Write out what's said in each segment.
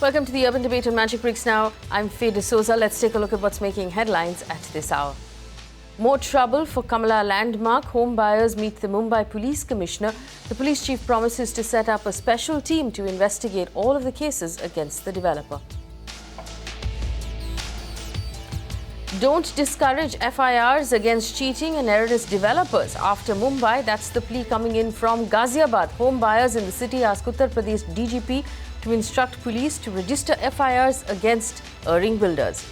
Welcome to the Urban Debate on Magic Bricks Now. I'm Faye D'Souza. Let's take a look at what's making headlines at this hour. More trouble for Kamala Landmark. Home buyers meet the Mumbai Police Commissioner. The police chief promises to set up a special team to investigate all of the cases against the developer. Don't discourage FIRs against cheating and erroneous developers. After Mumbai, that's the plea coming in from Ghaziabad. Home buyers in the city ask Uttar Pradesh DGP to instruct police to register FIRs against erring builders.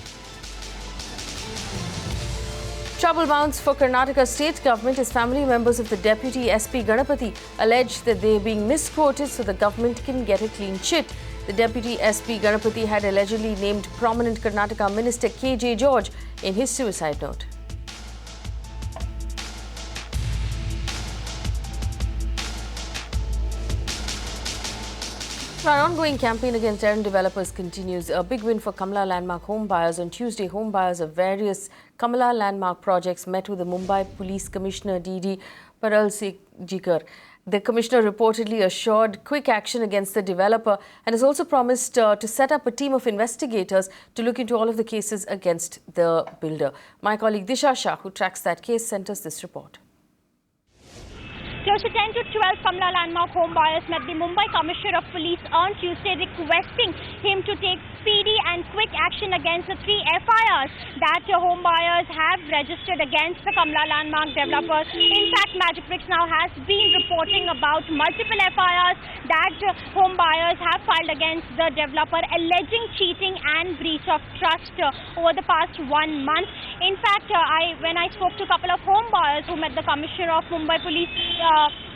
Trouble mounts for Karnataka state government as family members of the deputy SP Ganapathy allege that they are being misquoted so the government can get a clean chit. The deputy SP Ganapathy had allegedly named prominent Karnataka minister KJ George in his suicide note. Our ongoing campaign against errant developers continues. A big win for Kamala Landmark home buyers. On Tuesday, home buyers of various Kamala Landmark projects met with the Mumbai Police Commissioner DD Paralsikar. The commissioner reportedly assured quick action against the developer and has also promised to set up a team of investigators to look into all of the cases against the builder. My colleague Disha Shah, who tracks that case, sent us this report. Close to 10 to 12 Kamala Landmark home buyers met the Mumbai Commissioner of Police on Tuesday requesting him to take speedy and quick action against the 3 FIRs that home buyers have registered against the Kamala Landmark developers. In fact, Magic Bricks Now has been reporting about multiple FIRs that home buyers have filed against the developer alleging cheating and breach of trust over the past 1 month. In fact, when I spoke to a couple of home buyers who met the Commissioner of Mumbai Police,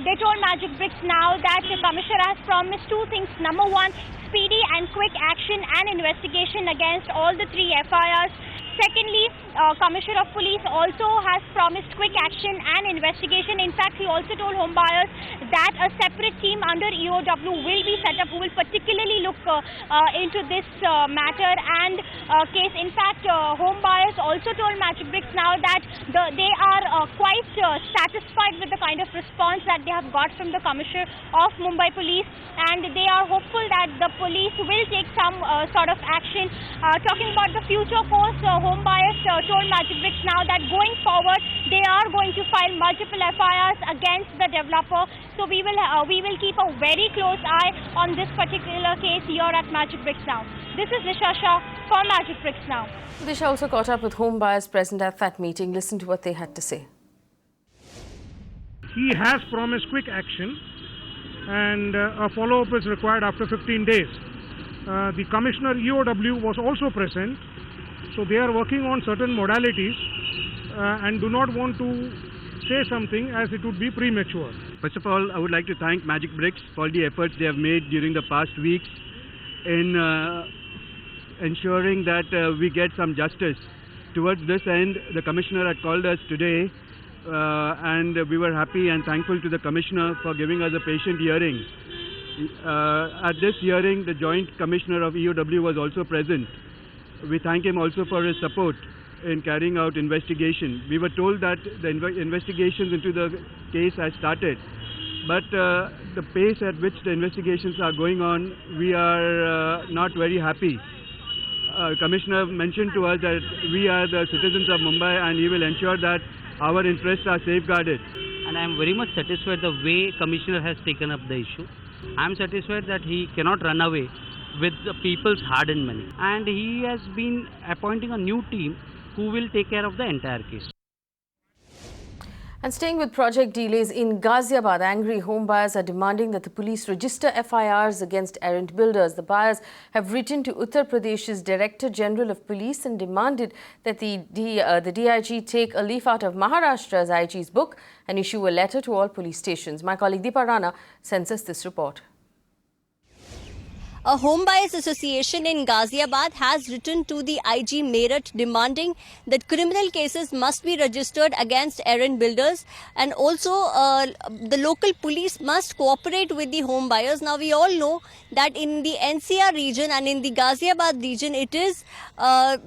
they told Magic Bricks Now that the Commissioner has promised 2 things. Number 1, speedy and quick action and investigation against all the 3 FIRs. Secondly, Commissioner of Police also has promised quick action and investigation. In fact, he also told home buyers that a separate team under EOW will be set up who will particularly look into this matter and case. In fact, home buyers also told Magic Bricks Now that they are quite satisfied with the kind of response that they have got from the Commissioner of Mumbai Police, and they are hopeful that the police will take some sort of action. Talking about the future course, home buyers told Magic Bricks Now that going forward they are going to file multiple FIRs against the developer. So we will keep a very close eye on this particular case here at Magic Bricks Now. This is Disha Shah for Magic Bricks Now. Disha also caught up with home buyers present at that meeting. Listen to what they had to say. He has promised quick action and a follow-up is required after 15 days. The Commissioner EOW was also present. So they are working on certain modalities and do not want to say something as it would be premature. First of all, I would like to thank Magic Bricks for all the efforts they have made during the past weeks in ensuring that we get some justice. Towards this end, the Commissioner had called us today and we were happy and thankful to the Commissioner for giving us a patient hearing. At this hearing, the Joint Commissioner of EOW was also present. We thank him also for his support in carrying out investigation. We were told that the investigations into the case has started, but the pace at which the investigations are going on, we are not very happy. Commissioner mentioned to us that we are the citizens of Mumbai and he will ensure that our interests are safeguarded. And I am very much satisfied the way Commissioner has taken up the issue. I am satisfied that he cannot run away with the people's hard-earned money, and he has been appointing a new team who will take care of the entire case. And staying with project delays in Ghaziabad, angry home buyers are demanding that the police register FIRs against errant builders. The buyers have written to Uttar Pradesh's Director General of Police and demanded that the DIG take a leaf out of Maharashtra's IG's book and issue a letter to all police stations. My colleague Deepa Rana sends us this report. A home buyers association in Ghaziabad has written to the IG Meerut demanding that criminal cases must be registered against errant builders, and also the local police must cooperate with the home buyers. Now we all know that in the NCR region and in the Ghaziabad region, it is a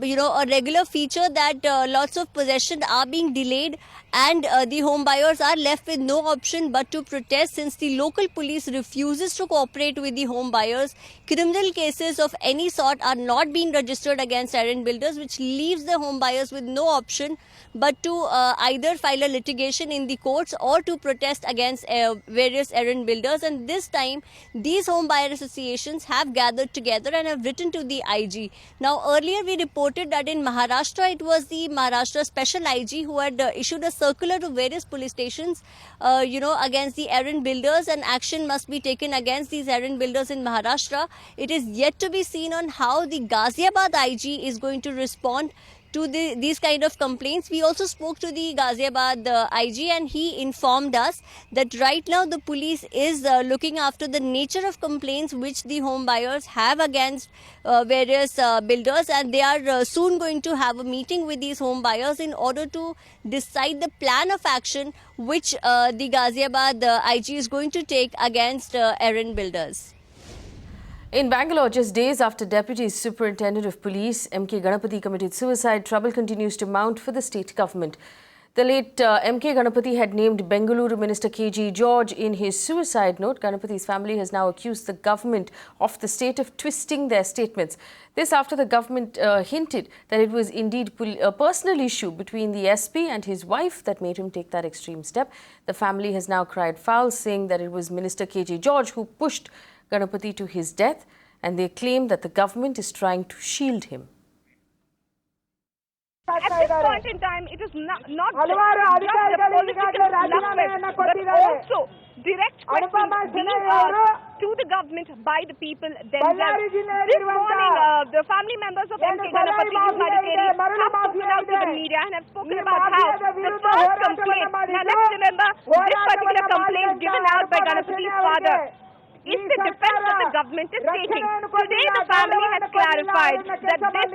regular feature that lots of possessions are being delayed, and the home buyers are left with no option but to protest, since the local police refuses to cooperate with the home buyers, criminal cases of any sort are not being registered against errand builders, which leaves the home buyers with no option but to either file a litigation in the courts or to protest against various errand builders. And this time, these home buyer associations have gathered together and have written to the IG. Now, earlier we reported that in Maharashtra, it was the Maharashtra Special IG who had issued a circular to various police stations, against the errand builders, and action must be taken against these errand builders in Maharashtra. It is yet to be seen on how the Ghaziabad IG is going to respond to these kind of complaints. We also spoke to the Ghaziabad IG, and he informed us that right now the police is looking after the nature of complaints which the home buyers have against various builders, and they are soon going to have a meeting with these home buyers in order to decide the plan of action which the Ghaziabad IG is going to take against errand builders. In Bangalore, just days after Deputy Superintendent of Police M.K. Ganapathy committed suicide, trouble continues to mount for the state government. The late M.K. Ganapathy had named Bengaluru Minister K.G. George in his suicide note. Ganapathy's family has now accused the government of the state of twisting their statements. This after the government hinted that it was indeed a personal issue between the SP and his wife that made him take that extreme step. The family has now cried foul, saying that it was Minister K.G. George who pushed Ganapathy to his death, and they claim that the government is trying to shield him. At this point in time, it is not just the political bluffness, but also direct questions being asked to the government by the people themselves. This morning, the family members of M.K. Ganapathy, his Madikeri, have spoken out to the media and have spoken about how the first complaint, now let's remember, this particular complaint given out by Ganapathy's father is the defense that the government is taking. Today, the family has clarified that this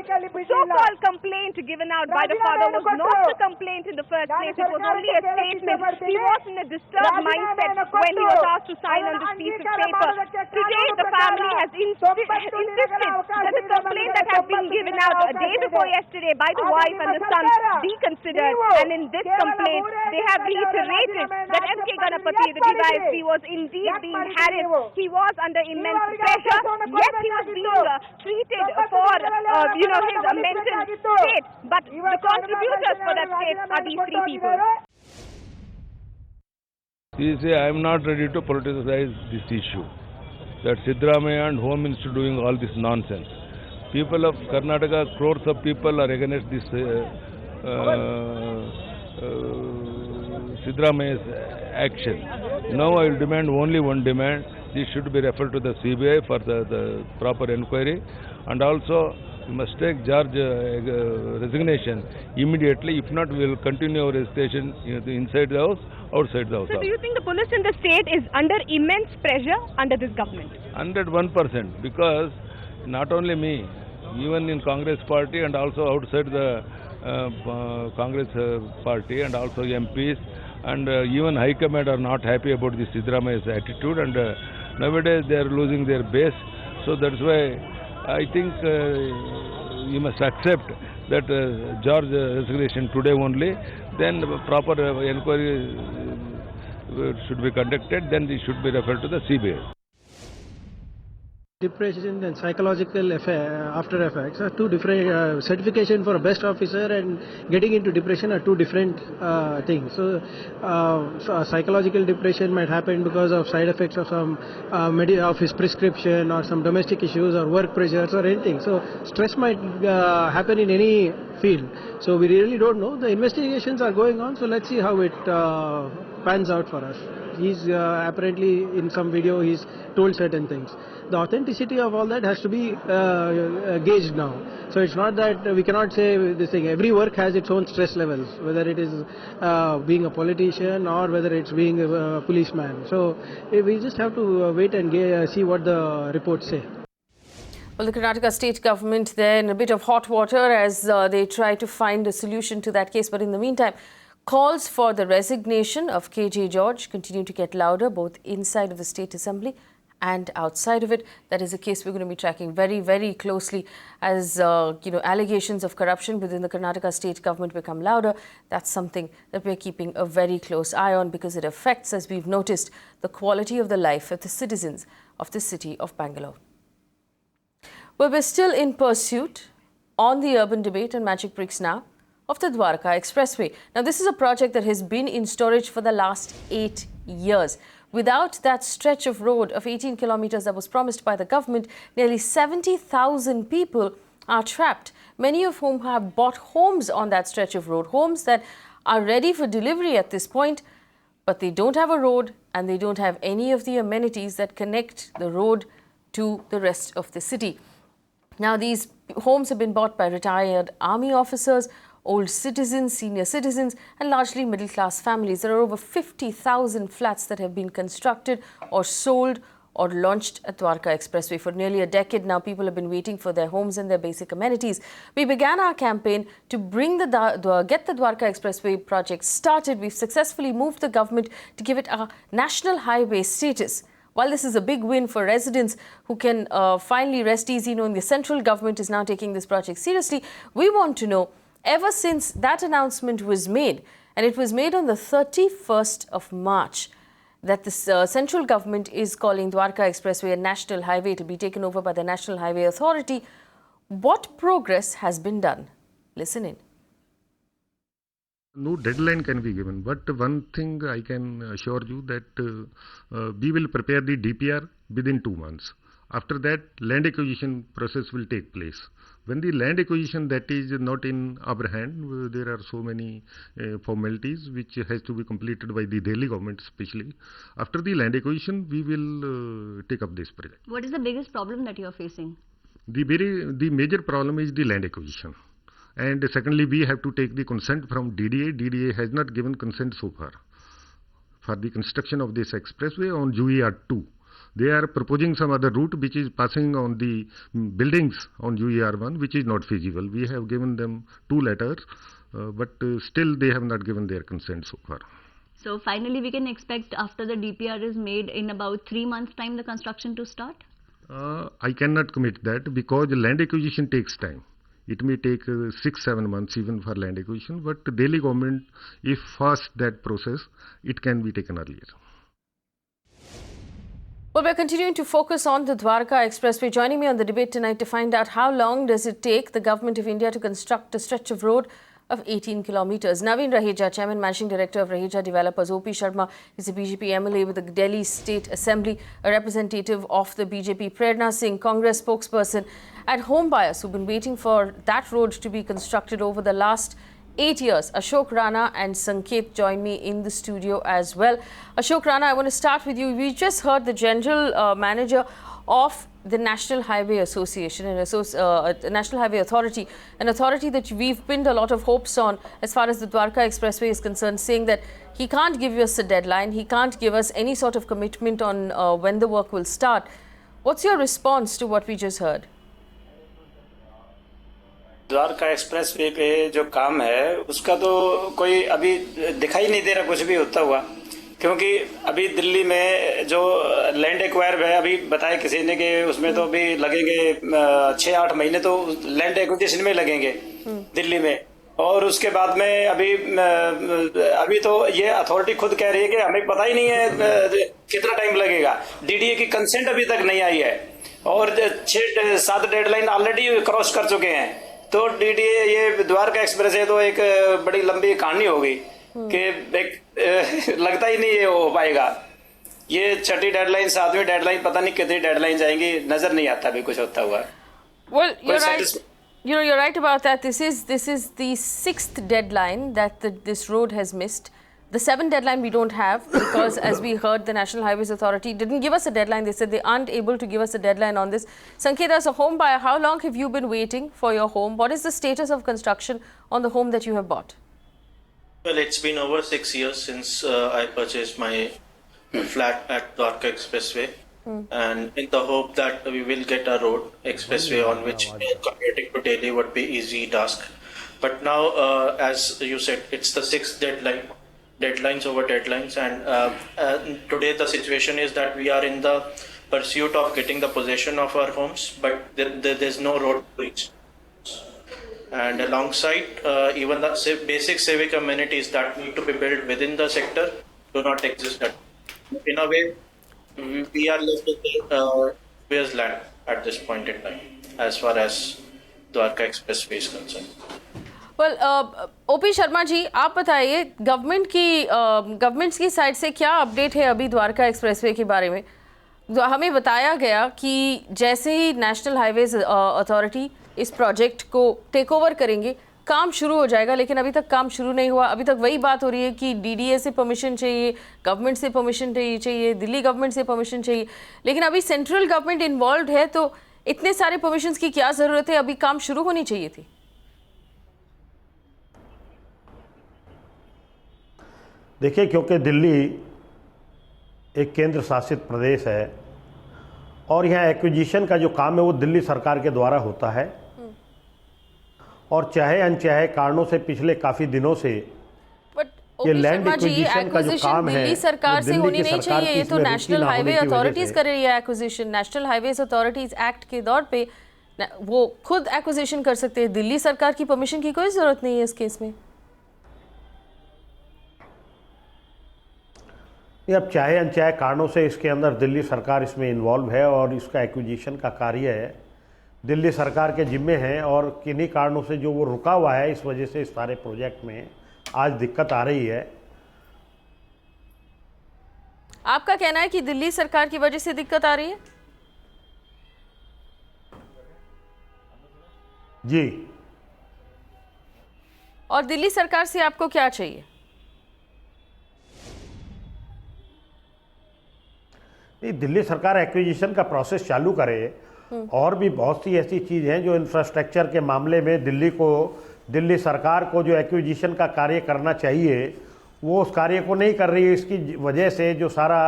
so-called complaint given out by the father was not the complaint in the first place. It was only a statement. He was in a disturbed mindset when he was asked to sign on this piece of paper. Today, the family has insisted that the complaint that had been given out a day before yesterday by the wife and the son be considered. And in this complaint, they have reiterated that M.K. Ganapathy, the DYSP, was indeed being harassed. He was under immense pressure, yet he was being treated for, his mental state. But the contributors for that state are these three people. He say, I am not ready to politicize this issue. That Siddaramaiah and Home Minister doing all this nonsense. People of Karnataka, crores of people are against this Siddaramaiah's action. Now I will demand only one demand. This should be referred to the CBI for the proper inquiry, and also we must take George resignation immediately. If not, we will continue our hesitation inside the house, outside the house. So do you think the police in the state is under immense pressure under this government? 101%, because not only me, even in Congress party and also outside the Congress party and also MPs and even High Command are not happy about this Siddaramaiah's attitude, and nowadays they are losing their base. So that's why I think you must accept that George resignation today only, then proper inquiry should be conducted, then it should be referred to the CBI. Depression and psychological after effects are two different. Certification for a best officer and getting into depression are two different things. So psychological depression might happen because of side effects of some of his prescription or some domestic issues or work pressures or anything. So stress might happen in any field. So we really don't know. The investigations are going on. So let's see how it pans out for us. He's apparently in some video he's told certain things. The authenticity of all that has to be gauged now. So it's not that we cannot say this thing. Every work has its own stress levels, whether it is being a politician or whether it's being a policeman. So we just have to wait and see what the reports say. Well, the Karnataka state government there in a bit of hot water as they try to find a solution to that case. But in the meantime, calls for the resignation of K.J. George continue to get louder, both inside of the State Assembly and outside of it. That is a case we're going to be tracking very, very closely as, allegations of corruption within the Karnataka state government become louder. That's something that we're keeping a very close eye on because it affects, as we've noticed, the quality of the life of the citizens of the city of Bangalore. Well, we're still in pursuit on the urban debate and Magic Bricks now of the Dwarka Expressway. Now, this is a project that has been in storage for the last 8 years. Without that stretch of road of 18 kilometers that was promised by the government, nearly 70,000 people are trapped, many of whom have bought homes on that stretch of road, homes that are ready for delivery at this point, but they don't have a road and they don't have any of the amenities that connect the road to the rest of the city. Now, these homes have been bought by retired army officers, old citizens, senior citizens, and largely middle-class families. There are over 50,000 flats that have been constructed or sold or launched at Dwarka Expressway. For nearly a decade now, people have been waiting for their homes and their basic amenities. We began our campaign to bring get the Dwarka Expressway project started. We've successfully moved the government to give it a national highway status. While this is a big win for residents who can finally rest easy knowing the central government is now taking this project seriously, we want to know, ever since that announcement was made, and it was made on the 31st of March, that the central government is calling Dwarka Expressway a national highway. It will be taken over by the National Highway Authority. What progress has been done? Listen in. No deadline can be given, but one thing I can assure you that we will prepare the DPR within 2 months. After that, land acquisition process will take place. When the land acquisition that is not in our hand, there are so many formalities which has to be completed by the Delhi government especially. After the land acquisition, we will take up this project. What is the biggest problem that you are facing? The major problem is the land acquisition. And secondly, we have to take the consent from DDA. DDA has not given consent so far for the construction of this expressway on UER 2. They are proposing some other route which is passing on the buildings on UER 1, which is not feasible. We have given them 2 letters, but still they have not given their consent so far. So finally we can expect after the DPR is made in about 3 months' time the construction to start? I cannot commit that because land acquisition takes time. It may take 6-7 months even for land acquisition, but the Delhi government, if fast that process, it can be taken earlier. Well, we're continuing to focus on the Dwarka Expressway. Joining me on the debate tonight to find out how long does it take the Government of India to construct a stretch of road of 18 kilometers. Naveen Raheja, Chairman Managing Director of Raheja Developers. O.P. Sharma is a BJP MLA with the Delhi State Assembly, a representative of the BJP. Prerna Singh, Congress spokesperson. At home buyers who've been waiting for that road to be constructed over the last 8 years. Ashok Rana and Sanket join me in the studio as well. Ashok Rana, I want to start with you. We just heard the General Manager of the National Highway Association and National Highway Authority, an authority that we've pinned a lot of hopes on as far as the Dwarka Expressway is concerned, saying that he can't give us a deadline, he can't give us any sort of commitment on when the work will start. What's your response to what we just heard? Dwarka expressway पे जो काम है उसका तो कोई अभी दिखाई नहीं दे रहा कुछ भी होता हुआ, क्योंकि अभी दिल्ली में जो लैंड एक्वायर है अभी बताया किसी ने कि उसमें तो अभी लगेंगे 6-8 महीने तो लैंड एक्विजिशन में लगेंगे दिल्ली में, और उसके बाद में अभी तो ये अथॉरिटी खुद कह रही है कि हमें पता ही नहीं है कितना टाइम लगेगा। डीडीए की कंसेंट अभी तक नहीं आई है और 6-7 डेडलाइन ऑलरेडी क्रॉस कर चुके हैं। तो डीडीए ये द्वारका एक्सप्रेस है तो एक बड़ी लंबी कहानी होगी कि लगता ही नहीं ये हो पाएगा। ये 6ठी डेडलाइन 7वीं डेडलाइन पता नहीं कितनी डेडलाइन जाएंगी, नजर नहीं आता अभी कुछ होता हुआ। Well, you're right. You're right about that. This is the 6th deadline that this road has missed. The 7th deadline we don't have because, as we heard, the National Highways Authority didn't give us a deadline. They said they aren't able to give us a deadline on this. Sanket, as a home buyer, how long have you been waiting for your home? What is the status of construction on the home that you have bought? Well, it's been over 6 years since I purchased my flat at Dwarka Expressway, and in the hope that we will get a road expressway on which commuting to Delhi would be easy task. But now, as you said, it's the 6th deadline. Deadlines over deadlines, and today the situation is that we are in the pursuit of getting the possession of our homes, but there's no road to reach. And alongside, even the basic civic amenities that need to be built within the sector do not exist. In a way, we are left with where's land at this point in time. as far as Dwarka Expressway is concerned. Well OP Sharma ji, आप बताइए governments की side से क्या update है अभी Dwarka expressway के बारे में? हमें बताया गया कि जैसे ही नेशनल हाईवेज अथॉरिटी इस प्रोजेक्ट को टेक ओवर करेंगे काम शुरू हो जाएगा, लेकिन अभी तक काम शुरू नहीं हुआ। अभी तक वही बात हो रही है कि डीडीए से परमिशन चाहिए, गवर्नमेंट से परमिशन चाहिए, दिल्ली गवर्नमेंट से परमिशन चाहिए, लेकिन अभी सेंट्रल गवर्नमेंट इन्वॉल्व है, तो इतने सारे परमिशंस की क्या ज़रूरत है? अभी काम शुरू होनी चाहिए थी। देखिए, क्योंकि दिल्ली एक केंद्र शासित प्रदेश है और यहाँ एक्विजिशन का जो काम है वो दिल्ली सरकार के द्वारा होता है, और चाहे अनचाहे कारणों से पिछले काफ़ी दिनों से ये लैंड एक्विजिशन का जो काम है दिल्ली सरकार से होनी नहीं चाहिए। ये तो नेशनल हाईवे अथॉरिटीज कर रही है acquisition. National highways authorities act के दौर पे वो खुद एक्विजिशन कर सकते हैं। दिल्ली सरकार की परमिशन की कोई जरूरत नहीं है इस केस में। अब चाहे अनचाहे कारणों से इसके अंदर दिल्ली सरकार इसमें इन्वॉल्व है और इसका एक्विजिशन का कार्य है दिल्ली सरकार के जिम्मे है, और किन्हीं कारणों से जो वो रुका हुआ है, इस वजह से इस सारे प्रोजेक्ट में आज दिक्कत आ रही है। आपका कहना है कि दिल्ली सरकार की वजह से दिक्कत आ रही है? जी। और दिल्ली सरकार से आपको क्या चाहिए? दिल्ली सरकार एक्विजिशन का प्रोसेस चालू करे, और भी बहुत सी ऐसी चीज़ हैं जो इंफ्रास्ट्रक्चर के मामले में दिल्ली सरकार को जो एक्विजिशन का कार्य करना चाहिए वो उस कार्य को नहीं कर रही है। इसकी वजह से जो सारा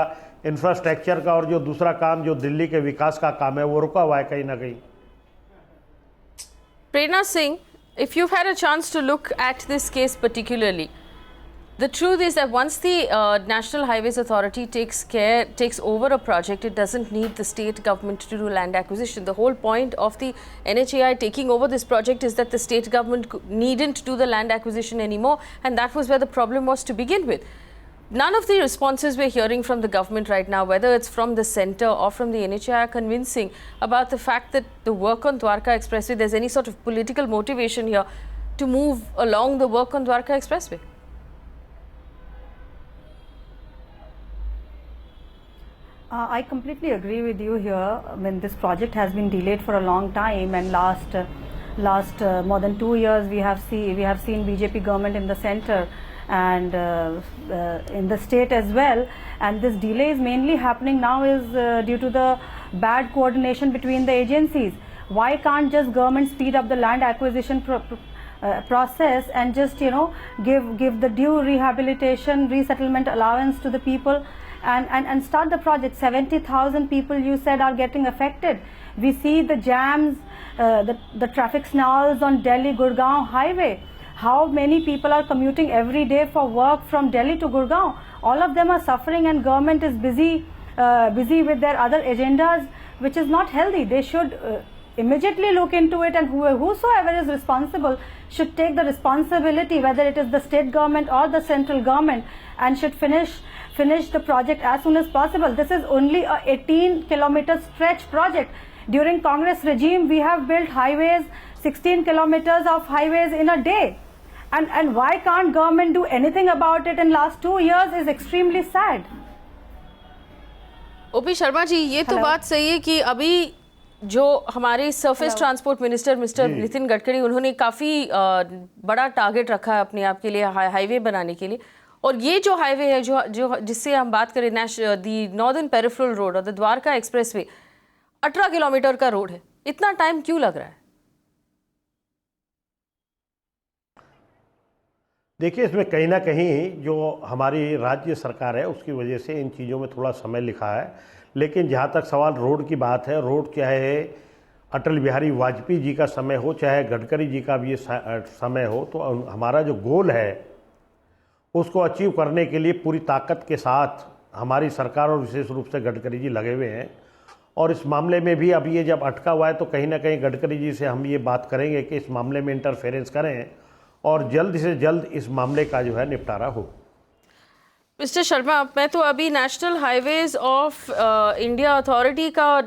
इंफ्रास्ट्रक्चर का और जो दूसरा काम जो दिल्ली के विकास का काम है वो रुका हुआ है कहीं ना कहीं। Prerna Singh, if you've had a chance to look at this case particularly, the truth is that once the National Highways Authority takes over a project, it doesn't need the state government to do land acquisition. The whole point of the NHAI taking over this project is that the state government needn't do the land acquisition anymore, and that was where the problem was to begin with. None of the responses we're hearing from the government right now, whether it's from the centre or from the NHAI, are convincing about the fact that the work on Dwarka Expressway, there's any sort of political motivation here to move along the work on Dwarka Expressway. I completely agree with you here. I mean, this project has been delayed for a long time, and last more than 2 years we have seen BJP government in the centre and in the state as well, and this delay is mainly happening now is due to the bad coordination between the agencies. Why can't just government speed up the land acquisition process and just give the due rehabilitation resettlement allowance to the people and start the project? 70,000 people you said are getting affected. We see the jams, the traffic snarls on Delhi-Gurgaon highway. How many people are commuting every day for work from Delhi to Gurgaon? All of them are suffering, and government is busy with their other agendas, which is not healthy. They should immediately look into it, and whosoever is responsible should take the responsibility, whether it is the state government or the central government, and should finish the project as soon as possible. This is only a 18-kilometer stretch project. During Congress regime, we have built highways, 16 kilometers of highways in a day. And why can't government do anything about it in last 2 years is extremely sad. OP Sharma ji, ये तो बात सही है कि अभी जो हमारे surface transport minister mister Nitin Gadkari, उन्होंने काफ़ी बड़ा टारगेट रखा है अपने आप के लिए हाईवे बनाने के लिए, और ये जो हाईवे है जो जिससे हम बात करें, दी नॉर्दर्न पेरिफेरल रोड और द द्वारका एक्सप्रेसवे 18 किलोमीटर का रोड है, इतना टाइम क्यों लग रहा है? देखिए, इसमें कहीं ना कहीं जो हमारी राज्य सरकार है उसकी वजह से इन चीज़ों में थोड़ा समय लिखा है, लेकिन जहाँ तक सवाल रोड की बात है, रोड चाहे अटल बिहारी वाजपेयी जी का समय हो, चाहे गडकरी जी का भी समय हो, तो हमारा जो गोल है उसको अचीव करने के लिए पूरी ताकत के साथ हमारी सरकार और विशेष रूप से गडकरी जी लगे हुए हैं। और इस मामले में भी अब ये जब अटका हुआ है तो कहीं ना कहीं गडकरी जी से हम ये बात करेंगे कि इस मामले में इंटरफेरेंस करें और जल्द से जल्द इस मामले का जो है निपटारा हो। मिस्टर शर्मा, मैं तो अभी national highways of India authority का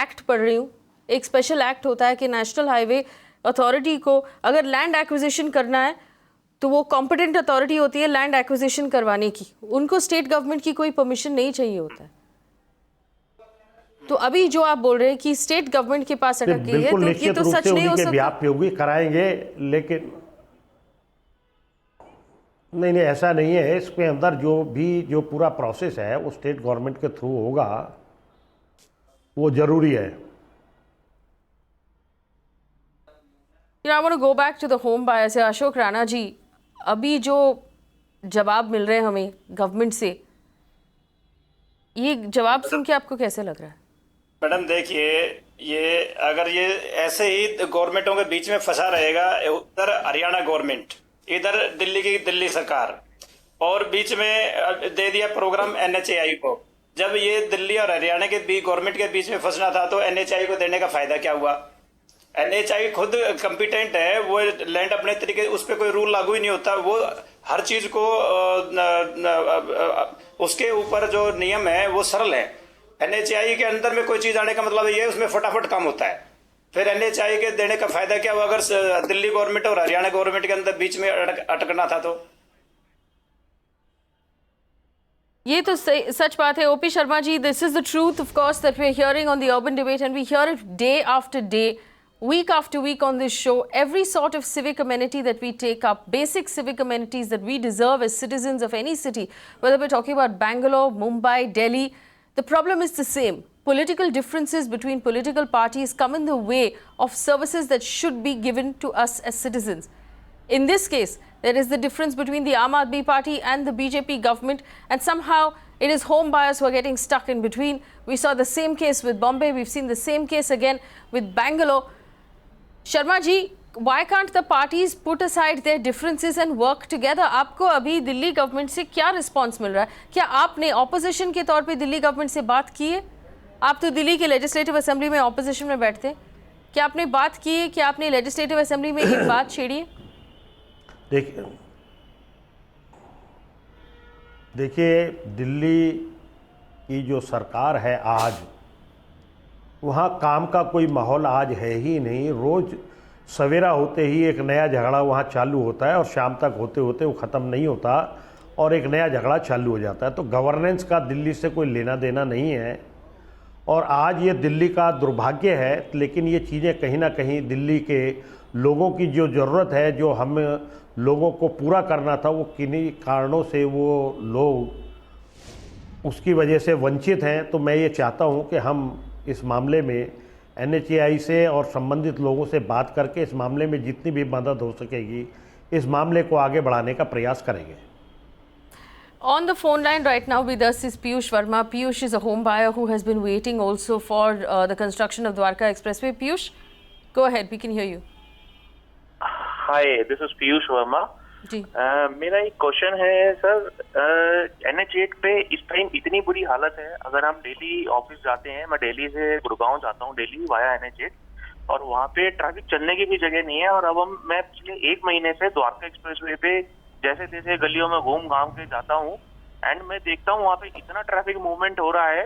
एक्ट पढ़ रही हूँ, एक स्पेशल एक्ट होता है कि नेशनल हाईवे अथॉरिटी को अगर लैंड एक्विजिशन करना है तो वो कॉम्पिटेंट अथॉरिटी होती है लैंड एक्विजिशन करवाने की, उनको स्टेट गवर्नमेंट की कोई परमिशन नहीं चाहिए होता है। तो अभी जो आप बोल रहे हैं कि स्टेट गवर्नमेंट के पास अटक गई है, तो ये तो सच नहीं हो सकता। होगी कराएंगे, लेकिन नहीं ऐसा नहीं है। इसके अंदर जो पूरा प्रोसेस है वो स्टेट गवर्नमेंट के थ्रू होगा, वो जरूरी है। I want to go back to the home buyers से अशोक राणा जी, अभी जो जवाब मिल रहे हैं हमें गवर्नमेंट से, ये जवाब सुन के आपको कैसे लग रहा है? मैडम देखिए, ये अगर ये ऐसे ही गवर्नमेंटों के बीच में फंसा रहेगा, उधर हरियाणा गवर्नमेंट, इधर दिल्ली की दिल्ली सरकार, और बीच में दे दिया प्रोग्राम NHAI को। जब ये दिल्ली और हरियाणा के बीच गवर्नमेंट के बीच में फंसना था तो NHAI को देने का फायदा क्या हुआ? NHAI खुद कॉम्पिटेंट है, वो लैंड अपने तरीके, उस पर कोई रूल लागू ही नहीं होता। वो हर चीज को उसके ऊपर जो नियम है वो सरल है। NHAI के अंदर में कोई चीज आने का मतलब ये है उसमें फटाफट काम होता है। फिर NHAI के देने का फायदा क्या हुआ अगर दिल्ली गवर्नमेंट और हरियाणा गवर्नमेंट के अंदर बीच में अटकना था तो? ये तो सच बात है OP Sharma ji. This is the truth of course that we are hearing on the urban debate and we hear it day after day, week after week on this show. Every sort of civic amenity that we take up, basic civic amenities that we deserve as citizens of any city, whether we're talking about Bangalore, Mumbai, Delhi, the problem is the same. Political differences between political parties come in the way of services that should be given to us as citizens. In this case, there is the difference between the Aam Aadmi Party and the BJP government, and somehow it is home buyers who are getting stuck in between. We saw the same case with Bombay, we've seen the same case again with Bangalore. Sharma ji, why can't the parties put aside their differences and work together? आपको अभी Delhi government से क्या response मिल रहा है? क्या आपने opposition के तौर पे दिल्ली गवर्नमेंट से बात की है? आप तो दिल्ली के लेजिस्लेटिव असेंबली में ऑपोजिशन में बैठते हैं, क्या आपने बात की है? क्या आपने लेजिस्लेटिव असेंबली में एक बात छेड़ी है? देखिए दिल्ली की जो सरकार है आज, वहाँ काम का कोई माहौल आज है ही नहीं। रोज़ सवेरा होते ही एक नया झगड़ा वहाँ चालू होता है और शाम तक होते होते वो ख़त्म नहीं होता और एक नया झगड़ा चालू हो जाता है। तो गवर्नेंस का दिल्ली से कोई लेना देना नहीं है और आज ये दिल्ली का दुर्भाग्य है। लेकिन ये चीज़ें कहीं ना कहीं दिल्ली के लोगों की जो ज़रूरत है, जो हम लोगों को पूरा करना था, वो किन्हीं कारणों से वो लोग उसकी वजह से वंचित हैं। तो मैं ये चाहता हूँ कि हम इस मामले में NHAI से और संबंधित लोगों से बात करके इस मामले में जितनी भी मदद हो सकेगी इस मामले को आगे बढ़ाने का प्रयास करेंगे। On the phone line right now with us is Piyush Verma. Piyush is a home buyer who has been waiting also for the construction of Dwarka Expressway. Piyush, go ahead, we can hear you. Hi, this is Piyush Verma. जी मेरा एक question है sir, NH8 पे इस time इतनी बुरी हालत है। अगर हम डेली ऑफिस जाते हैं, मैं दिल्ली से गुड़गांव जाता हूँ डेली वाया NH8, और वहाँ पे ट्रैफिक चलने की भी जगह नहीं है। और अब मैं पिछले 1 महीने से द्वारका एक्सप्रेसवे पे जैसे तैसे गलियों में घूम घाम के जाता हूँ एंड मैं देखता हूँ वहाँ पे इतना ट्रैफिक मूवमेंट हो रहा है।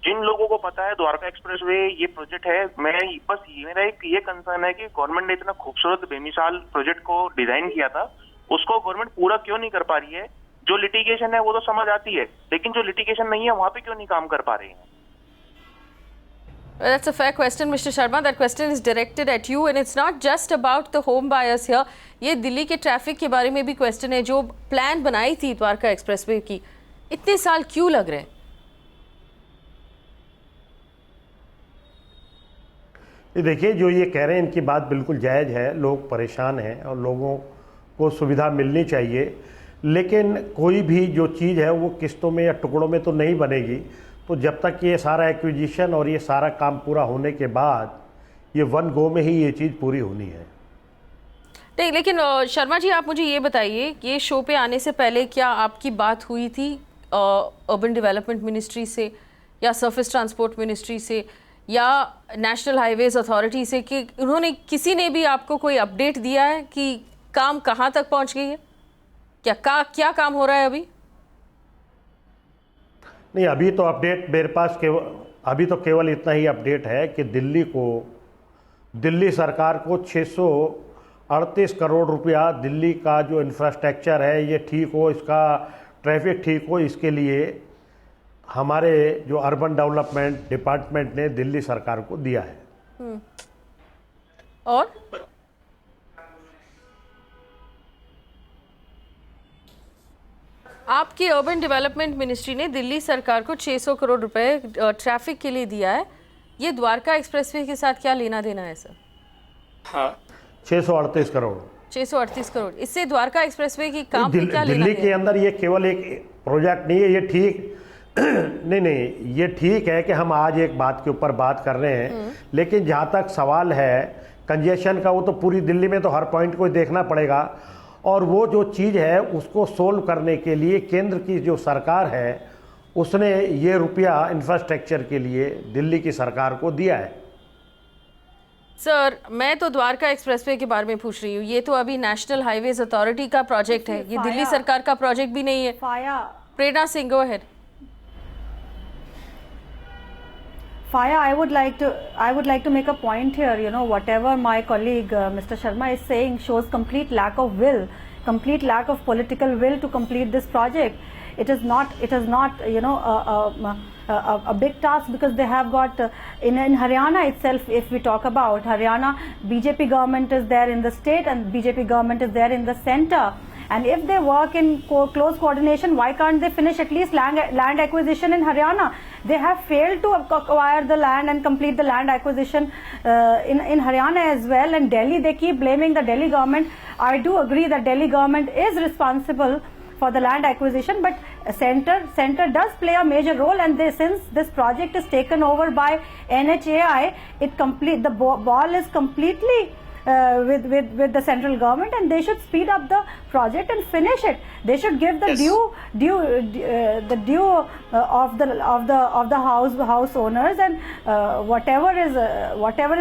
जिन लोगों को पता है द्वारका एक्सप्रेसवे ये प्रोजेक्ट है, मेरा एक ये कंसर्न है कि गवर्नमेंट ने इतना खूबसूरत बेमिसाल प्रोजेक्ट को डिजाइन किया था, उसको गवर्नमेंट पूरा क्यों नहीं कर पा रही है? जो लिटिगेशन है वो तो समझ आती है, लेकिन जो लिटिगेशन नहीं है वहाँ पे क्यों नहीं काम कर पा रही है? That's a fair question, Mr. Sharma. That question is directed at you, and it's not just about the home buyers here. ये दिल्ली के ट्रैफिक के बारे में भी क्वेश्चन है। जो प्लान बनाई थी द्वारका एक्सप्रेसवे की, इतने साल क्यों लग रहे हैं? देखिए, जो ये कह रहे हैं इनकी बात बिल्कुल जायज़ है। लोग परेशान हैं और लोगों को सुविधा मिलनी चाहिए, लेकिन कोई भी जो चीज़ है वो किस्तों में या टुकड़ों में तो नहीं बनेगी। तो जब तक ये सारा एक्विजिशन और ये सारा काम पूरा होने के बाद ये वन गो में ही ये चीज़ पूरी होनी है। नहीं, लेकिन शर्मा जी आप मुझे ये बताइए, ये शो पे आने से पहले क्या आपकी बात हुई थी अर्बन डेवलपमेंट मिनिस्ट्री से या सरफेस ट्रांसपोर्ट मिनिस्ट्री से या नेशनल हाईवेज अथॉरिटी से, कि उन्होंने किसी ने भी आपको कोई अपडेट दिया है कि काम कहाँ तक पहुँच गई है? क्या काम हो रहा है अभी? नहीं, अभी तो अपडेट मेरे पास अभी तो केवल इतना ही अपडेट है कि दिल्ली सरकार को 638 करोड़ रुपया दिल्ली का जो इंफ्रास्ट्रक्चर है ये ठीक हो, इसका ट्रैफिक ठीक हो, इसके लिए हमारे जो अर्बन डेवलपमेंट डिपार्टमेंट ने दिल्ली सरकार को दिया है। और आपकी अर्बन डेवलपमेंट मिनिस्ट्री ने दिल्ली सरकार को 600 करोड़ रुपए ट्रैफिक के लिए दिया है। ये द्वारका एक्सप्रेसवे के साथ क्या लेना देना है सर? हाँ, 638 करोड़। 638 करोड़, इससे द्वारका एक्सप्रेसवे की काम पे क्या लेना दिल्ली के अंदर ये केवल एक प्रोजेक्ट नहीं है, ये ठीक नहीं, ये ठीक है कि हम आज एक बात के ऊपर बात कर रहे हैं, लेकिन जहाँ तक सवाल है कंजेशन का, वो तो पूरी दिल्ली में तो हर पॉइंट को देखना पड़ेगा, और वो जो चीज़ है उसको सोल्व करने के लिए केंद्र की जो सरकार है उसने ये रुपया इंफ्रास्ट्रक्चर के लिए दिल्ली की सरकार को दिया है। सर, मैं तो द्वारका एक्सप्रेसवे के बारे में पूछ रही हूँ। ये तो अभी नेशनल हाईवेज अथॉरिटी का प्रोजेक्ट है, ये दिल्ली सरकार का प्रोजेक्ट भी नहीं है। Prerna Singh, go ahead. Faya, I would like to make a point here. You know, whatever my colleague Mr. Sharma is saying shows complete lack of will, complete lack of political will to complete this project. It is not you know a big task, because they have got in Haryana itself. If we talk about Haryana, BJP government is there in the state and BJP government is there in the center. And if they work in close coordination, why can't they finish at least land acquisition in Haryana? They have failed to acquire the land and complete the land acquisition in Haryana as well. And Delhi, they keep blaming the Delhi government. I do agree that Delhi government is responsible for the land acquisition, but center does play a major role. And since this project is taken over by NHAI, the ball is completely with the central government, and they should speed up the project and finish it. They should give the due of the house owners, and whatever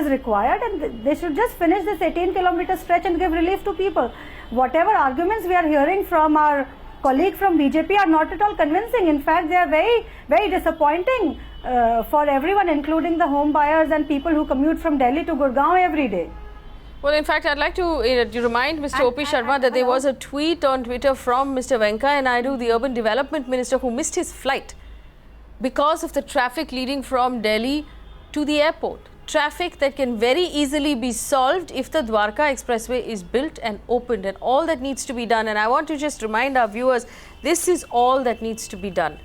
is required, and they should just finish this 18-kilometer stretch and give relief to people. Whatever arguments we are hearing from our colleague from BJP are not at all convincing. In fact, they are very, very disappointing for everyone, including the home buyers and people who commute from Delhi to Gurgaon every day. Well, in fact, I'd like to remind Mr. O.P. Sharma that there was a tweet on Twitter from Mr. Venkaiah Naidu, the Urban Development Minister, who missed his flight because of the traffic leading from Delhi to the airport. Traffic that can very easily be solved if the Dwarka Expressway is built and opened, and all that needs to be done. And I want to just remind our viewers, this is all that needs to be done.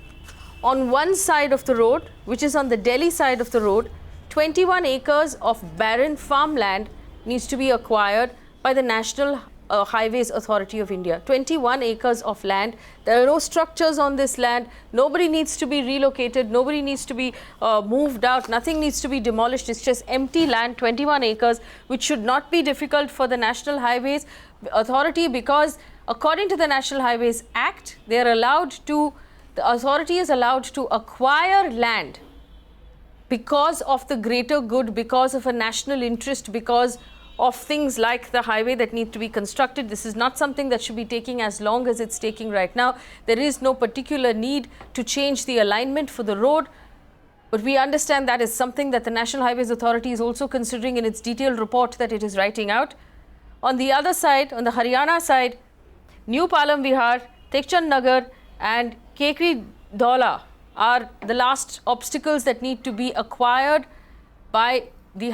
On one side of the road, which is on the Delhi side of the road, 21 acres of barren farmland needs to be acquired by the National Highways Authority of India. 21 acres of land. There are no structures on this land. Nobody needs to be relocated. Nobody needs to be moved out. Nothing needs to be demolished. It's just empty land, 21 acres, which should not be difficult for the National Highways Authority, because according to the National Highways Act, they are allowed to, the authority is allowed to acquire land because of the greater good, because of a national interest, because of things like the highway that need to be constructed. This is not something that should be taking as long as it's taking right now. There is no particular need to change the alignment for the road, but we understand that is something that the National Highways Authority is also considering in its detailed report that it is writing out. On the other side, on the Haryana side, New Palam Vihar, Tekchand Nagar and Kekri Dhaula are the last obstacles that need to be acquired by the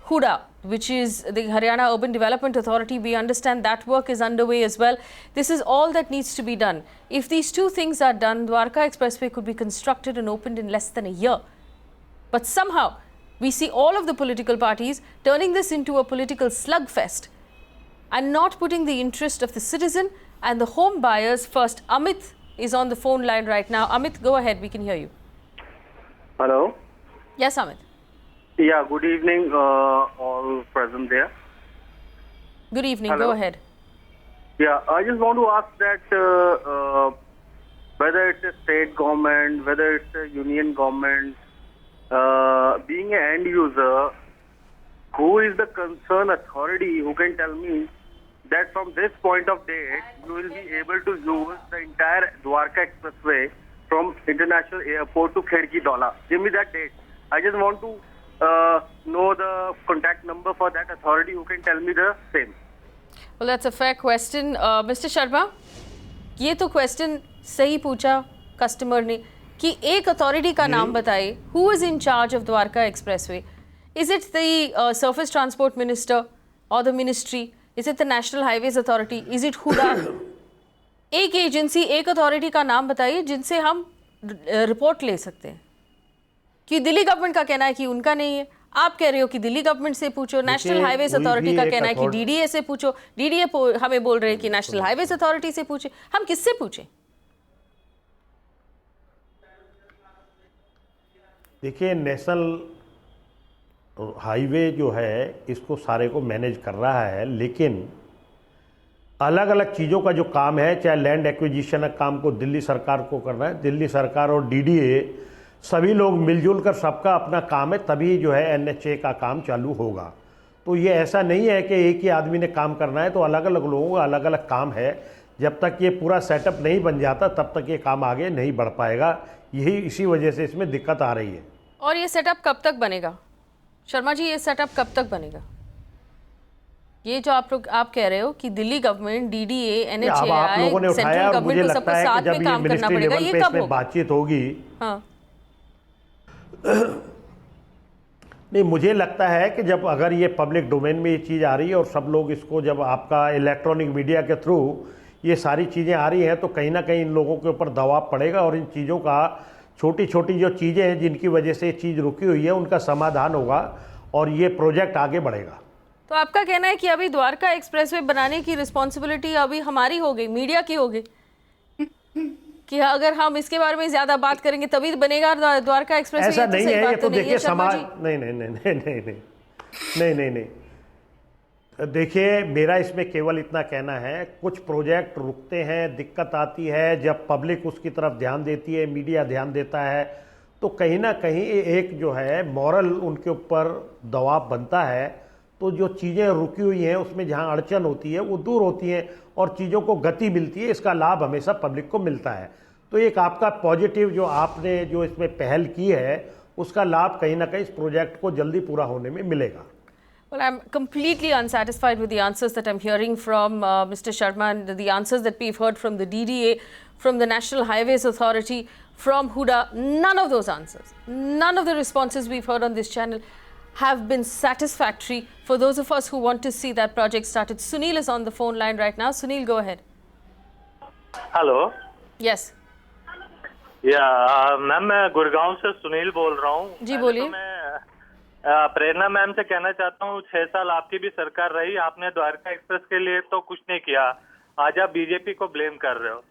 HUDA, which is the Haryana Urban Development Authority. We understand that work is underway as well. This is all that needs to be done. If these two things are done, Dwarka Expressway could be constructed and opened in less than a year. But somehow, we see all of the political parties turning this into a political slugfest and not putting the interest of the citizen and the home buyers first. Amit is on the phone line right now. Amit, go ahead. We can hear you. Hello. Yes, Amit. Yeah, good evening, all present there. Good evening. Hello. Go ahead. Yeah, I just want to ask that whether it's a state government, whether it's a union government, being an end user, who is the concerned authority who can tell me that from this point of date, you will be able to use the entire Dwarka Expressway from international airport to Khedki Dola. Give me that date. I just want to know the contact number for that authority who can tell me the same. Well, that's a fair question. Mr. Sharma, ये तो question सही पूछा customer ने कि एक authority का नाम बताइए. Who is in charge of Dwarka Expressway? Is it the Surface Transport Minister or the Ministry? Is it the National Highways Authority? Is it HUDA? एक एजेंसी, एक अथॉरिटी का नाम बताइए जिनसे हम रिपोर्ट ले सकते हैं कि दिल्ली गवर्नमेंट का कहना है कि उनका नहीं है, आप कह रहे हो कि दिल्ली गवर्नमेंट से पूछो, नेशनल हाईवेज अथॉरिटी का कहना है कि डीडीए से पूछो, डीडीए हमें बोल रहे हैं कि नेशनल हाईवेज अथॉरिटी से पूछे. हम किससे पूछें? देखिए, नेशनल हाईवे जो है इसको सारे को मैनेज कर रहा है, लेकिन अलग अलग चीज़ों का जो काम है, चाहे लैंड एक्विजिशन का काम को दिल्ली सरकार को करना है, दिल्ली सरकार और डीडीए सभी लोग मिलजुल कर सबका अपना काम है, तभी जो है एनएचए का काम चालू होगा. तो ये ऐसा नहीं है कि एक ही आदमी ने काम करना है, तो अलग अलग लोगों का अलग अलग काम है. जब तक ये पूरा सेटअप नहीं बन जाता तब तक ये काम आगे नहीं बढ़ पाएगा. यही इसी वजह से इसमें दिक्कत आ रही है. और ये सेटअप कब तक बनेगा शर्मा जी? ये सेटअप कब तक बनेगा? ये जो आप कह रहे हो कि Delhi government, DDA, NHAI, central government को सबको साथ में काम करना पड़ेगा, ये कब होगा? बातचीत होगी. हाँ. नहीं, मुझे लगता है कि जब अगर ये पब्लिक डोमेन में ये चीज़ आ रही है और सब लोग इसको, जब आपका इलेक्ट्रॉनिक मीडिया के थ्रू ये सारी चीज़ें आ रही हैं, तो कहीं ना कहीं इन लोगों के ऊपर दबाव पड़ेगा और इन चीज़ों का, छोटी छोटी जो चीज़ें हैं जिनकी वजह से ये चीज़ रुकी हुई है, उनका समाधान होगा और ये प्रोजेक्ट आगे बढ़ेगा. तो आपका कहना है कि अभी द्वारका एक्सप्रेसवे बनाने की रिस्पॉन्सिबिलिटी अभी हमारी हो गई, मीडिया की हो गई, कि अगर हम इसके बारे में ज्यादा बात करेंगे तभी बनेगा द्वारका एक्सप्रेसवे? ऐसा नहीं है, ये तो देखिए समाज, नहीं नहीं नहीं नहीं नहीं नहीं नहीं नहीं. देखिए, मेरा इसमें केवल इतना कहना है, कुछ प्रोजेक्ट रुकते हैं, दिक्कत आती है, जब पब्लिक उसकी तरफ ध्यान देती है, मीडिया ध्यान देता है, तो कहीं ना कहीं एक जो है मॉरल उनके ऊपर दबाव बनता है. तो जो चीज़ें रुकी हुई हैं उसमें जहां अड़चन होती है वो दूर होती हैं और चीज़ों को गति मिलती है. इसका लाभ हमेशा पब्लिक को मिलता है. तो एक आपका पॉजिटिव जो आपने जो इसमें पहल की है, उसका लाभ कहीं ना कहीं इस प्रोजेक्ट को जल्दी पूरा होने में मिलेगा. Well, I'm completely unsatisfied with the answers that I'm hearing from Mr. Sharma and the answers that we've heard from the DDA, from the National Highways Authority, from HUDA. None of those answers, none of the responses we've heard on this channel have been satisfactory for those of us who want to see that project started. Sunil is on the phone line right now. Sunil, go ahead. Hello. Yes. Ma'am, मैं गुड़गांव से सुनील बोल रहा हूँ. जी बोलिए. तो मैं प्रेरणा ma'am से कहना चाहता हूँ, 6 साल आपकी भी सरकार रही, आपने द्वारका एक्सप्रेस के लिए तो कुछ नहीं किया. आज आप बीजेपी को ब्लेम कर रहे हो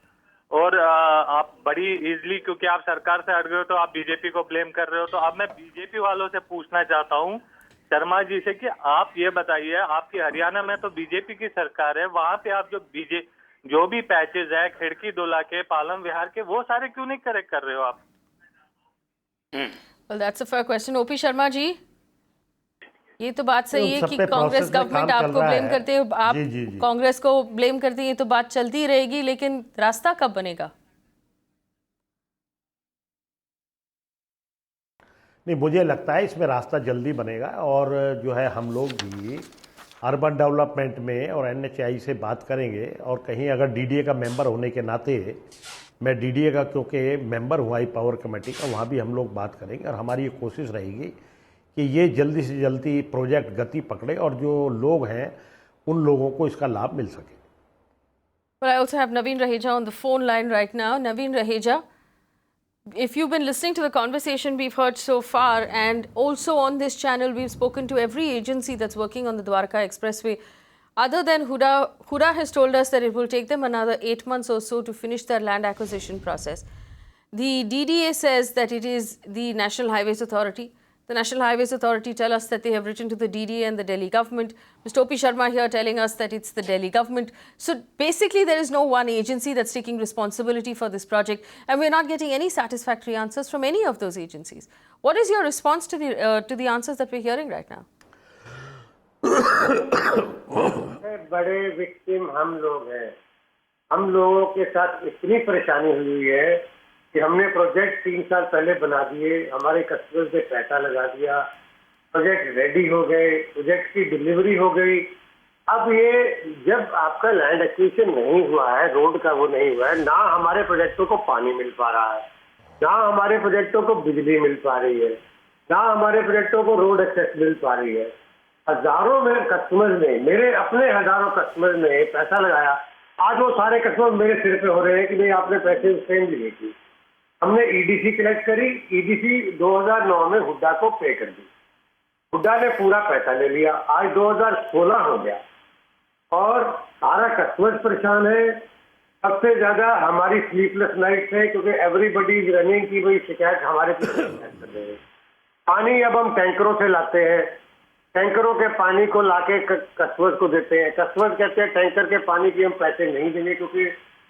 और आप बड़ी इजीली, क्योंकि आप सरकार से हट गए हो तो आप बीजेपी को ब्लेम कर रहे हो. तो अब मैं बीजेपी वालों से पूछना चाहता हूँ, शर्मा जी से, कि आप ये बताइए, आपकी हरियाणा में तो बीजेपी की सरकार है, वहाँ पे आप जो भी पैचेज है खिड़की डोला के, पालम विहार के, वो सारे क्यों नहीं करेक्ट कर रहे हो आप? Well, that's a fair question. OP Sharma ji, ये तो बात सही है कि कांग्रेस गवर्नमेंट आपको ब्लेम करते हैं, आप कांग्रेस को ब्लेम करते हैं, ये तो बात चलती रहेगी, लेकिन रास्ता कब बनेगा? नहीं, मुझे लगता है इसमें रास्ता जल्दी बनेगा और जो है हम लोग भी अर्बन डेवलपमेंट में और एनएचआई से बात करेंगे और कहीं अगर डीडीए का मेंबर होने के नाते, मैं डीडीए का क्योंकि मेंबर हुआ ही पावर कमेटी का, वहाँ भी हम लोग बात करेंगे और हमारी ये कोशिश रहेगी कि ये जल्दी से जल्दी प्रोजेक्ट गति पकड़े और जो लोग हैं उन लोगों को इसका लाभ मिल सके. Well, I also have Naveen Raheja on the phone line right now. Naveen Raheja, if you've been listening to the conversation we've heard so far, and also on this channel we've spoken to every agency that's working on the Dwarka Expressway, other than HUDA has told us that it will take them another 8 months or so to finish their land acquisition process. The DDA says that it is the National Highways Authority. The National Highways Authority tell us that they have written to the DDA and the Delhi government. Mr. O.P. Sharma here telling us that it's the Delhi government. So basically there is no one agency that's taking responsibility for this project, and we're not getting any satisfactory answers from any of those agencies. What is your response to the answers that we're hearing right now? बड़े victim हम लोग हैं. हम लोगों के साथ इतनी परेशानी हुई है कि हमने प्रोजेक्ट 3 साल पहले बना दिए, हमारे कस्टमर्स ने पैसा लगा दिया, प्रोजेक्ट रेडी हो गए, प्रोजेक्ट की डिलीवरी हो गई। अब ये जब आपका लैंड एक्विजिशन नहीं हुआ है, रोड का वो नहीं हुआ है, ना हमारे प्रोजेक्टों को पानी मिल पा रहा है, ना हमारे प्रोजेक्टों को बिजली मिल पा रही है, ना हमारे प्रोजेक्टों को रोड एक्सेस मिल पा रही है। हजारों में कस्टमर्स ने, मेरे अपने हजारों कस्टमर्स ने पैसा लगाया। आज वो सारे कस्टमर मेरे सिर पे हो रहे हैं कि नहीं आपने पैसे उस टाइम लिए थी। हमने ईडीसी कलेक्ट करी, ईडीसी 2009 में हुड्डा को पे कर दी, हुड्डा ने पूरा पैसा ले लिया। आज 2016 हो गया और सारा कस्टमर्स परेशान है। सबसे ज्यादा हमारी स्लीपलेस नाइट्स है क्योंकि एवरीबडी इज रनिंग की वही शिकायत हमारे पे कर रहे हैं। पानी अब हम टैंकरों से लाते हैं, टैंकरों के पानी को लाके कस्टमर्स को देते हैं। कस्टमर्स कहते हैं टैंकर के पानी की हम पैसे नहीं देंगे क्योंकि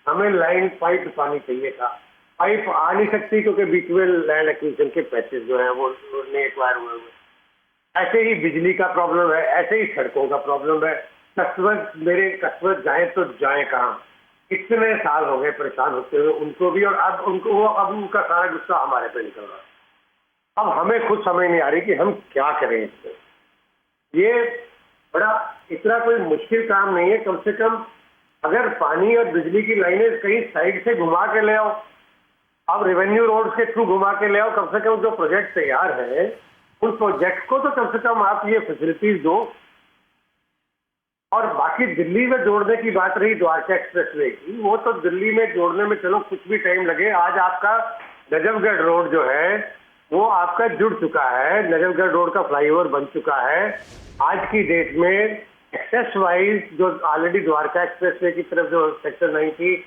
हमें लाइन पाइप पानी चाहिए था। पाइप आ नहीं सकती क्योंकि बीच में लैंड एक्विजिशन के पैसे जो है वो नहीं एक्वायर हुए हुए। ऐसे ही बिजली का प्रॉब्लम है, ऐसे ही सड़कों का प्रॉब्लम है। कस्टमर, मेरे कस्टमर जाए तो जाए कहाँ? इतने साल हो गए परेशान होते हुए उनको भी, और अब उनका सारा गुस्सा हमारे पे निकल रहा है। अब हमें खुद समझ नहीं आ रही कि हम क्या करें इससे। ये बड़ा इतना कोई मुश्किल काम नहीं है। कम से कम अगर पानी और बिजली की लाइनें कहीं साइड से घुमा के ले आओ, अब रेवेन्यू रोड के थ्रू घुमा के ले आओ। कम से कम जो प्रोजेक्ट तैयार है उन प्रोजेक्ट को तो कम से कम आप ये फैसिलिटीज दो। और बाकी दिल्ली में जोड़ने की बात रही द्वारका एक्सप्रेसवे की, वो तो दिल्ली में जोड़ने में चलो कुछ भी टाइम लगे। आज आपका नजफगढ़ रोड जो है वो आपका जुड़ चुका है, नजफगढ़ रोड का फ्लाईओवर बन चुका है। आज की डेट में एक्सेस वाइज जो ऑलरेडी द्वारका एक्सप्रेसवे की तरफ जो सेक्टर 90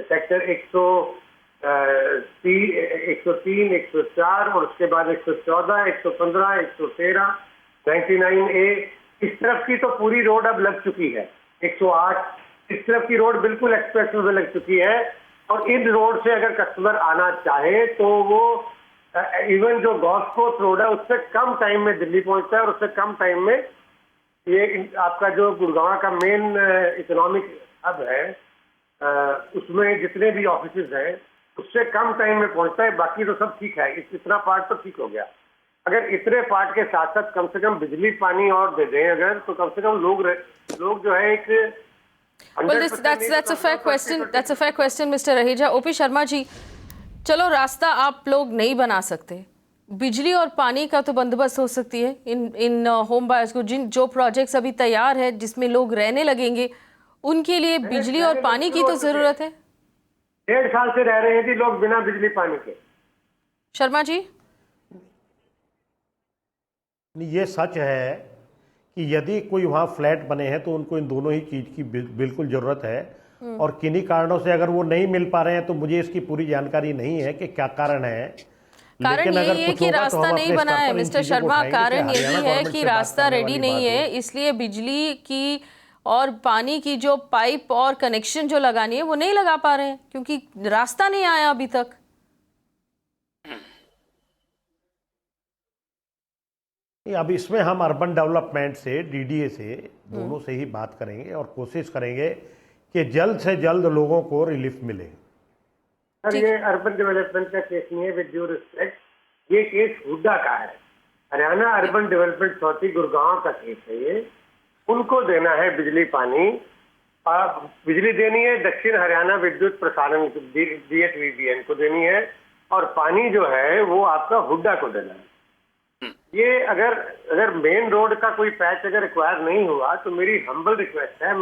सेक्टर 103, 104 और उसके बाद 114, 115, 113, 99A इस तरफ की तो पूरी रोड अब लग चुकी है। 108 इस तरफ की रोड बिल्कुल एक्सप्रेसवे में लग चुकी है। और इन रोड से अगर कस्टमर आना चाहे तो वो इवन जो गॉल्फ कोर्स रोड है उससे कम टाइम में दिल्ली पहुंचता है और उससे कम टाइम में ये आपका जो गुड़गांव का मेन इकोनॉमिक हब है उसमें जितने भी ऑफिसेज हैं उससे कम टाइम में पहुंचता है। बाकी तो सब ठीक है, इतना पार्ट तो ठीक हो गया। अगर इतने पार्ट के साथ साथ कम से कम बिजली पानी और दे दें अगर, तो कम से कम लोग जो है एक Well, that's a fair question. That's a fair question, Mr. Raheja. OP Sharma ji, चलो रास्ता आप लोग नहीं बना सकते, बिजली और पानी का तो बंदोबस्त हो सकती है इन होम बायर्स को। जो प्रोजेक्ट्स अभी तैयार है जिसमें लोग रहने लगेंगे उनके लिए बिजली और पानी की तो जरूरत है। 1.5 साल से रह रहे हैं जी लोग बिना बिजली पानी के। शर्मा जी, ये सच है कि यदि कोई वहाँ फ्लैट बने हैं तो उनको इन दोनों ही चीज़ की बिल्कुल ज़रूरत है। और किन्हीं कारणों से अगर वो नहीं मिल पा रहे हैं तो मुझे इसकी पूरी जानकारी नहीं है कि क्या कारण है। कारण यही है कि रास्ता नहीं बना है मिस्टर शर्मा। कारण यही है कि रास्ता रेडी नहीं है, इसलिए बिजली की और पानी की जो पाइप और कनेक्शन जो लगानी है वो नहीं लगा पा रहे हैं क्योंकि रास्ता नहीं आया अभी तक। अब इसमें हम अर्बन डेवलपमेंट से, डीडीए से, दोनों से ही बात करेंगे और कोशिश करेंगे कि जल्द से जल्द लोगों को रिलीफ मिले। सर ये अर्बन डेवलपमेंट का केस नहीं है, विद ड्यू रिस्पेक्ट, ये केस हुड्डा का है। Haryana urban development authority Gurgaon का केस है ये। उनको देना है बिजली पानी, बिजली देनी है दक्षिण हरियाणा विद्युत प्रसारण DHVBN को देनी है और पानी जो है वो आपका हुड्डा को देना है। ये अगर मेन रोड का कोई पैच अगर रिक्वायर नहीं हुआ तो मेरी हम्बल रिक्वेस्ट है,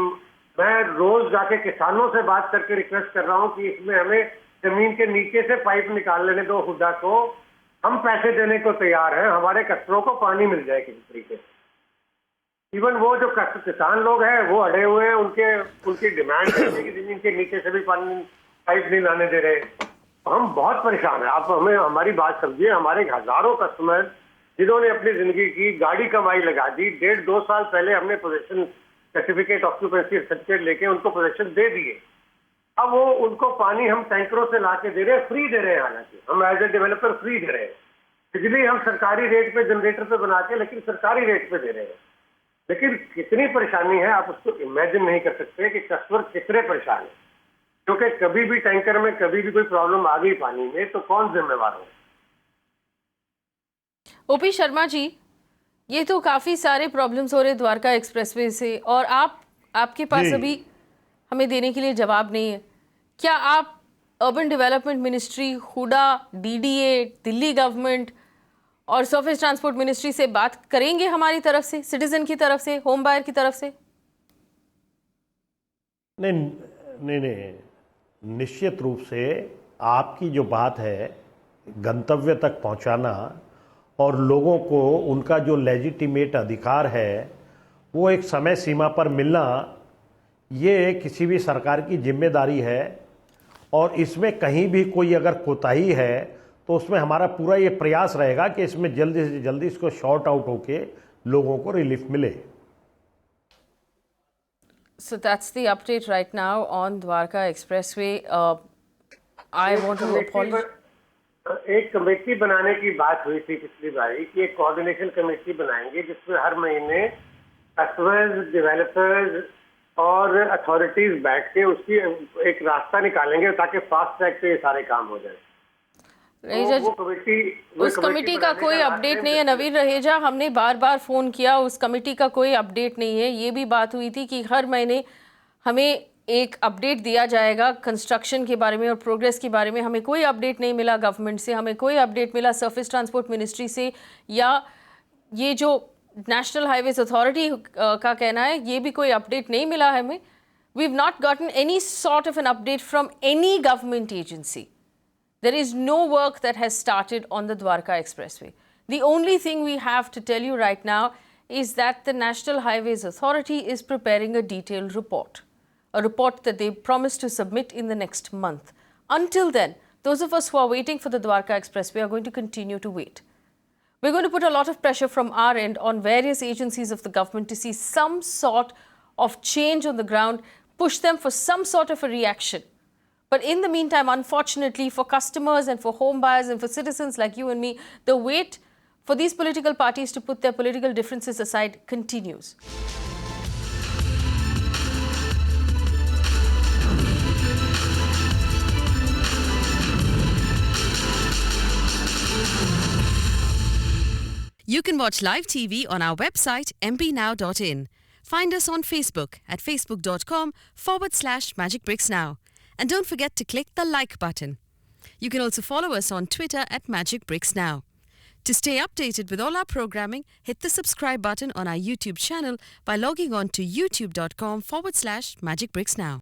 मैं रोज जाके किसानों से बात करके रिक्वेस्ट कर रहा हूँ कि इसमें हमें जमीन के नीचे से पाइप निकाल लेने दो हुड्डा को। हम पैसे देने को तैयार हैं, हमारे कस्टमरों को पानी मिल जाए किसी तरीके से। इवन वो जो किसान लोग हैं वो अड़े हुए हैं, उनकी डिमांड है कि जमीन के नीचे से भी पानी पाइप नहीं लाने दे रहे। हम बहुत परेशान हैं। आप हमें हमारी बात समझिए। हमारे हजारों कस्टमर जिन्होंने अपनी जिंदगी की गाड़ी कमाई लगा दी, 1.5-2 साल पहले हमने पोजेशन सर्टिफिकेट, ऑक्यूपेंसी सर्टिफिकेट लेके उनको पोजेशन दे दिए। अब वो उनको पानी हम टैंकरों से ला के दे रहे हैं, फ्री दे रहे हैं। हालांकि हम एज ए डेवलपर फ्री दे रहे हैं। बिजली हम सरकारी रेट पे जनरेटर पे बना के, लेकिन सरकारी रेट पे दे रहे हैं। लेकिन कितनी परेशानी है आप उसको इमेजिन नहीं कर सकते कि कस्टमर कितने परेशान है। क्योंकि कभी भी टैंकर में कभी भी कोई प्रॉब्लम आ गई पानी में तो कौन जिम्मेवार हो? ओपी शर्मा जी, ये तो काफ़ी सारे प्रॉब्लम्स हो रहे द्वारका एक्सप्रेसवे से, और आपके पास अभी हमें देने के लिए जवाब नहीं है। क्या आप urban development ministry, HUDA, DDA, Delhi government और सरफेस ट्रांसपोर्ट मिनिस्ट्री से बात करेंगे हमारी तरफ से, सिटीजन की तरफ से, होम बायर की तरफ से? नहीं, निश्चित रूप से आपकी जो बात है गंतव्य तक पहुंचाना और लोगों को उनका जो लेजिटिमेट अधिकार है वो एक समय सीमा पर मिलना, ये किसी भी सरकार की जिम्मेदारी है। और इसमें कहीं भी कोई अगर कोताही है तो उसमें हमारा पूरा ये प्रयास रहेगा कि इसमें जल्दी से जल्दी इसको शॉर्ट आउट होके लोगों को रिलीफ मिले। So that's the update right now on Dwarka Expressway. I want to apologize. एक कमेटी बनाने की बात हुई थी पिछली बारी कि एक कोऑर्डिनेशन कमेटी बनाएंगे जिसमें हर महीने कस्टमर्स, डेवलपर्स और अथॉरिटीज बैठ के उसकी एक रास्ता निकालेंगे ताकि फास्ट ट्रैक पे ये सारे काम हो जाए। उस कमेटी का कोई अपडेट नहीं है नवीन रहेजा, हमने बार बार फ़ोन किया, उस कमेटी का कोई अपडेट नहीं है। ये भी बात हुई थी कि हर महीने हमें एक अपडेट दिया जाएगा कंस्ट्रक्शन के बारे में और प्रोग्रेस के बारे में। हमें कोई अपडेट नहीं मिला गवर्नमेंट से, हमें कोई अपडेट मिला सरफेस ट्रांसपोर्ट मिनिस्ट्री से, या ये जो नेशनल हाईवेज अथॉरिटी का कहना है ये भी कोई अपडेट नहीं मिला है हमें। We have not gotten any sort of an update from any government agency. There is no work that has started on the Dwarka Expressway. The only thing we have to tell you right now is that the National Highways Authority is preparing a detailed report, a report that they promised to submit in the next month. Until then, those of us who are waiting for the Dwarka Expressway are going to continue to wait. We're going to put a lot of pressure from our end on various agencies of the government to see some sort of change on the ground, push them for some sort of a reaction. But in the meantime, unfortunately, for customers and for home buyers and for citizens like you and me, the wait for these political parties to put their political differences aside continues. You can watch live TV on our website mpnow.in. Find us on Facebook at facebook.com/magicbricksnow. And don't forget to click the like button. You can also follow us on Twitter at magicbricksnow. To stay updated with all our programming, hit the subscribe button on our YouTube channel by logging on to youtube.com/magicbricksnow.